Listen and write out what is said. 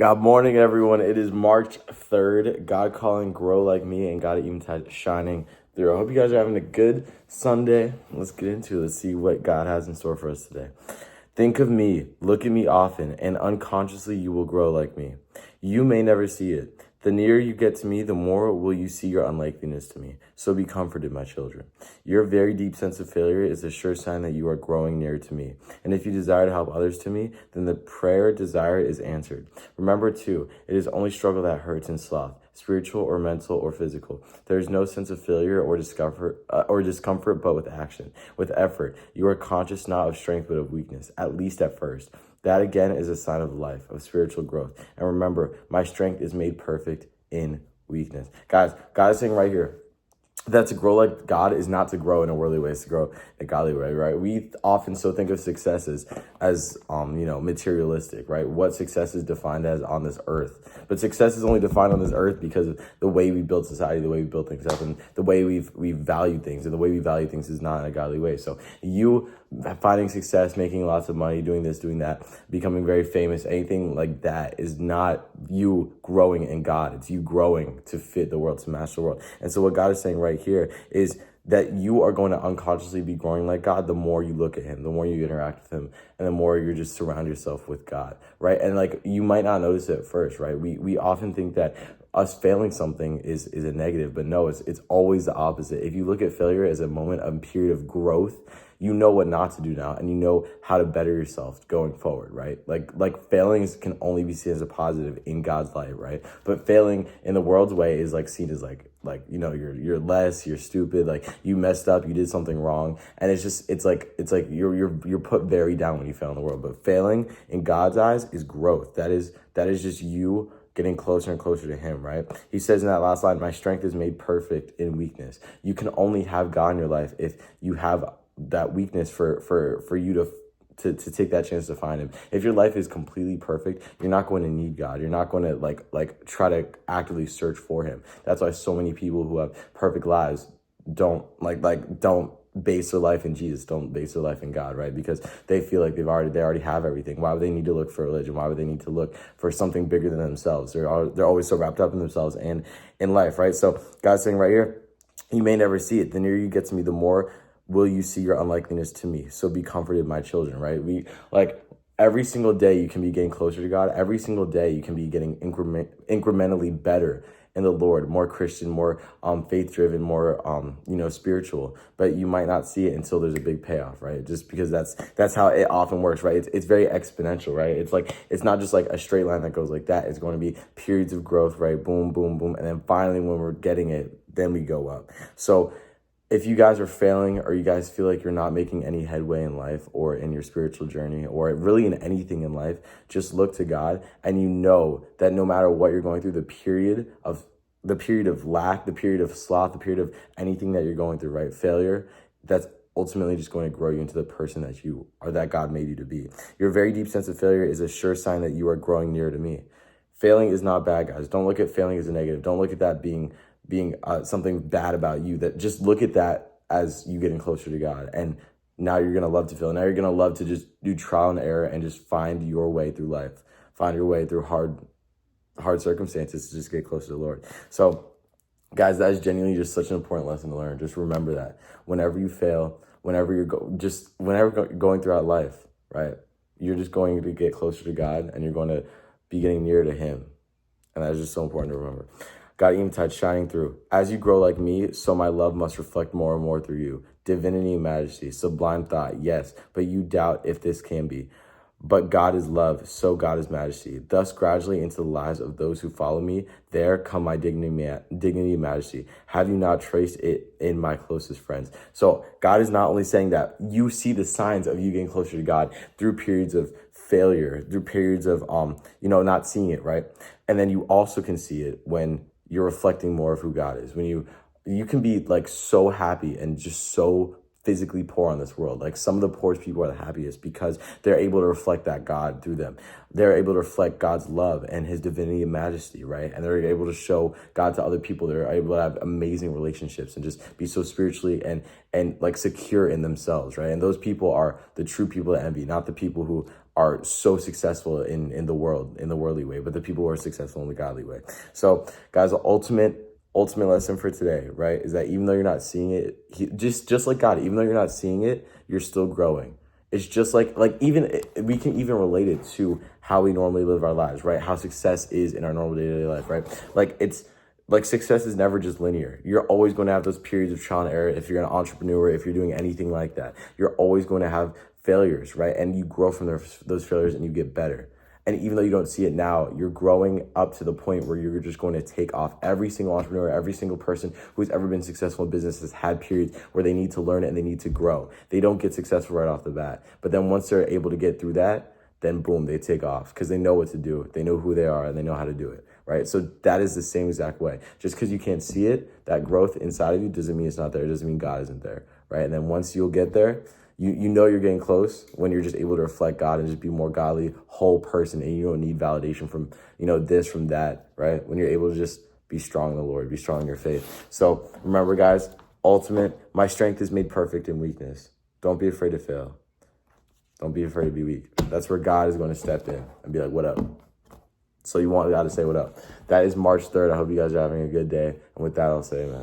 God morning, everyone. It is March 3rd. God calling, grow like me, and God Eventide shining through. I hope you guys are having a good Sunday. Let's get into it. Let's see what God has in store for us today. Think of me, look at me often, and unconsciously you will grow like me. You may never see it. The nearer you get to me, the more will you see your unlikeliness to me. So be comforted, my children. Your very deep sense of failure is a sure sign that you are growing nearer to me. And if you desire to help others to me, then the prayer desire is answered. Remember, too, it is only struggle that hurts and sloth, spiritual or mental or physical. There is no sense of failure or discomfort, but with action, with effort. You are conscious not of strength, but of weakness, at least at first. That again is a sign of life, of spiritual growth. And remember, my strength is made perfect in weakness. Guys, God is saying right here, that to grow like God is not to grow in a worldly way, it's to grow a godly way, right? We often so think of success as materialistic, right? What success is defined as on this earth. But success is only defined on this earth because of the way we build society, the way we build things up, and the way we value things. And the way we value things is not in a godly way. So you finding success, making lots of money, doing this, doing that, becoming very famous, anything like that is not you growing in God. It's you growing to fit the world, to match the world. And so what God is saying right here is that you are going to unconsciously be growing like God the more you look at him, the more you interact with him, and the more you just surround yourself with God, right? And like, you might not notice it at first, right? We often think that us failing something is a negative, but no, it's always the opposite. If you look at failure as a moment, a period of growth, you know what not to do now, and you know how to better yourself going forward, right? Like failings can only be seen as a positive in God's light, right? But failing in the world's way is like seen as like you're less, you're stupid, like you messed up, you did something wrong, and it's like you're put very down when you fail in the world. But failing in God's eyes is growth. That is just you getting closer and closer to him, right? He says in that last line, my strength is made perfect in weakness. You can only have God in your life if you have that weakness for you to take that chance to find him. If your life is completely perfect, you're not going to need God. You're not going to like try to actively search for him. That's why so many people who have perfect lives don't don't base their life in Jesus, don't base their life in God, right? Because they feel like they already have everything. Why would they need to look for religion? Why would they need to look for something bigger than themselves? They're always so wrapped up in themselves and in life, right? So God's saying right here, you may never see it. The nearer you get to me, the more will you see your unlikeliness to me. So be comforted, my children, right? We every single day you can be getting closer to God. Every single day you can be getting incrementally better in the Lord, more Christian, more faith-driven, more spiritual. But you might not see it until there's a big payoff, right? Just because that's how it often works, right? It's very exponential, right? It's not just like a straight line that goes like that. It's going to be periods of growth, right? Boom, boom, boom, and then finally when we're getting it, then we go up. So if you guys are failing, or you guys feel like you're not making any headway in life or in your spiritual journey or really in anything in life, just look to God, and you know that no matter what you're going through, the period of lack, the period of sloth, the period of anything that you're going through, right? Failure, that's ultimately just going to grow you into the person that you are, that God made you to be. Your very deep sense of failure is a sure sign that you are growing nearer to me. Failing is not bad, guys. Don't look at failing as a negative. Don't look at that being something bad about you. That just look at that as you getting closer to God. And now you're going to love to fail. Now you're going to love to just do trial and error and just find your way through life. Find your way through hard circumstances to just get closer to the Lord. So guys, that is genuinely just such an important lesson to learn. Just remember that whenever you fail, whenever you're going throughout life, right? You're just going to get closer to God, and you're going to be getting nearer to him. And that is just so important to remember. God Eventide shining through. As you grow like me, so my love must reflect more and more through you. Divinity and majesty, sublime thought, yes, but you doubt if this can be. But God is love, so God is majesty. Thus, gradually into the lives of those who follow me, there come my dignity and majesty. Have you not traced it in my closest friends? So God is not only saying that you see the signs of you getting closer to God through periods of failure, through periods of not seeing it, right? And then you also can see it when you're reflecting more of who God is. When you can be like so happy and just so physically poor on this world. Like, some of the poorest people are the happiest because they're able to reflect that God through them. They're able to reflect God's love and his divinity and majesty, right? And they're able to show God to other people. They're able to have amazing relationships and just be so spiritually and like secure in themselves, right? And those people are the true people to envy, not the people who are so successful in the world, in the worldly way, but the people who are successful in the godly way. So guys, the ultimate lesson for today, right, is that even though you're not seeing it, just like God, even though you're not seeing it, you're still growing. It's just like even we can even relate it to how we normally live our lives, right? How success is in our normal day-to-day life, right? Like it's like success is never just linear. You're always going to have those periods of trial and error. If you're an entrepreneur, if you're doing anything like that, you're always going to have failures, right? And you grow from those failures and you get better. And even though you don't see it now, you're growing up to the point where you're just going to take off. Every single entrepreneur, every single person who's ever been successful in business has had periods where they need to learn it and they need to grow. They don't get successful right off the bat. But then once they're able to get through that, then boom, they take off because they know what to do. They know who they are and they know how to do it, right? So that is the same exact way. Just because you can't see it, that growth inside of you doesn't mean it's not there. It doesn't mean God isn't there, right? And then once you'll get there, you know you're getting close when you're just able to reflect God and just be more godly, whole person, and you don't need validation from, this, from that, right? When you're able to just be strong in the Lord, be strong in your faith. So remember, guys, my strength is made perfect in weakness. Don't be afraid to fail. Don't be afraid to be weak. That's where God is going to step in and be like, what up? So you want God to say what up. That is March 3rd. I hope you guys are having a good day. And with that, I'll say amen.